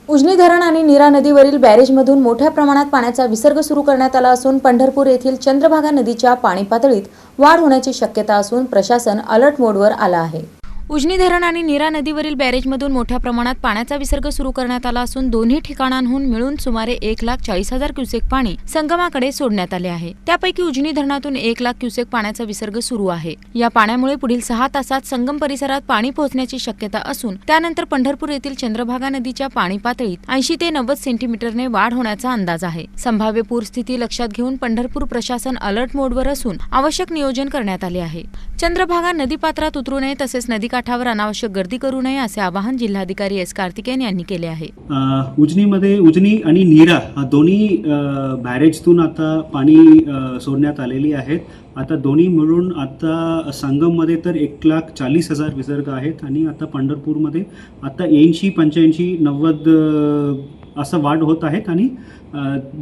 उजनी धरण आणि नीरा नदीवरील बॅरेजमधून मोठ्या प्रमाणात पाण्याचा विसर्ग सुरू करण्यात आला असून पंढरपूर येथील चंद्रभागा नदीच्या पाणी पातळीत वाढ होण्याची शक्यता असून प्रशासन अलर्ट मोडवर आला आहे। उजनी धरण आणि नीरा नदीवरील बॅरेजमधून मोठ्या प्रमाणात पाण्याचा विसर्ग सुरू करण्यात आला असून दोन्ही ठिकाणांहून मिळून सुमारे 1,40,000 क्युसेक पाणी संगमाकडे सोडण्यात आले आहे। त्यापैकी उजनी धरणातून 1,00,000 क्युसेक पाण्याचा विसर्ग सुरू आहे। या पाण्यामुळे पुढील 6 तासात संगम परिसरात पाणी पोहोचण्याची शक्यता असून त्यानंतर पंढरपूर येथील चंद्रभागा नदीच्या पाणी पातळीत 80 ते 90 सेंटीमीटरने वाढ होण्याचा अंदाज आहे। संभाव्य पूरस्थिती लक्षात घेऊन पंढरपूर प्रशासन अलर्ट मोडवर असून आवश्यक नियोजन करण्यात आले आहे। चंद्रभागा नदीपात्रात उतरू नये तसेच नदीकाठावर अनावश्यक गर्दी करू नये असे आवाहन जिल्हाधिकारी एस कार्तिकेयन यांनी केले आहे। उजनी आणि नीरा दोन्ही बॅरेजतून आता पाणी सोडण्यात आलेली आहेत। आता दोन्ही मिळून आता संगममध्ये तर 1,40,000 विसर्ग आहेत आणि आता पंढरपूरमध्ये आता 80, 85, 90 असं वाढ होत आहेत आणि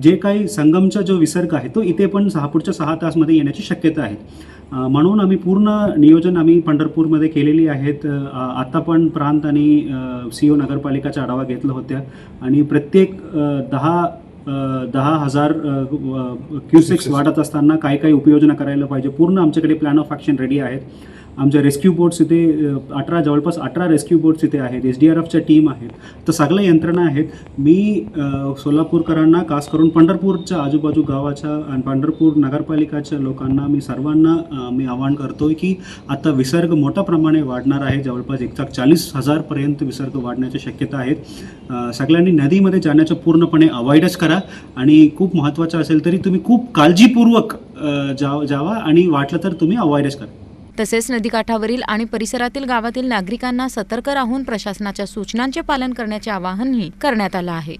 जे काही संगमचा जो विसर्ग आहे तो इथे पण पुढच्या 6 तासमध्ये येण्याची शक्यता आहे। म्हणून आम्ही पूर्ण नियोजन पंढरपूरमध्ये केलेली आहेत। आता पण प्रांत आणि CO नगरपालिकाचा आढावा घेतला होता आणि प्रत्येक 10,000 क्युसेक्स वाढत असताना काय उपाययोजना करायला पाहिजे पूर्ण आमच्याकडे प्लॅन ऑफ ॲक्शन रेडी आहेत। आमच्या रेस्क्यू बोट्स इथे जवळपास 18 रेस्क्यू बोट्स इथे आहेत। SDRFच्या टीम आहेत, तर सगळ्या यंत्रणा आहेत। मी सोलापूरकरांना खास करून पंढरपूरच्या आजूबाजू गावाच्या आणि पंढरपूर नगरपालिकाच्या लोकांना मी सर्वांना आवाहन करतो की आता विसर्ग मोठ्या प्रमाणे वाढणार आहे। जवळपास 1,40,000 पर्यंत विसर्ग वाढण्याची शक्यता आहे। सगळ्यांनी नदीमध्ये जाण्याचं पूर्णपणे अवॉइडच करा आणि खूप महत्त्वाचं असेल तरी तुम्ही खूप काळजीपूर्वक जावा आणि वाटलं तर तुम्ही अवॉइडच करा। तसेच नदीकाठावरील आणि परिसरातील गावातील नागरिकांना सतर्क राहून प्रशासनाच्या सूचनांचे पालन करण्याचे आवाहनही करण्यात आले आहे।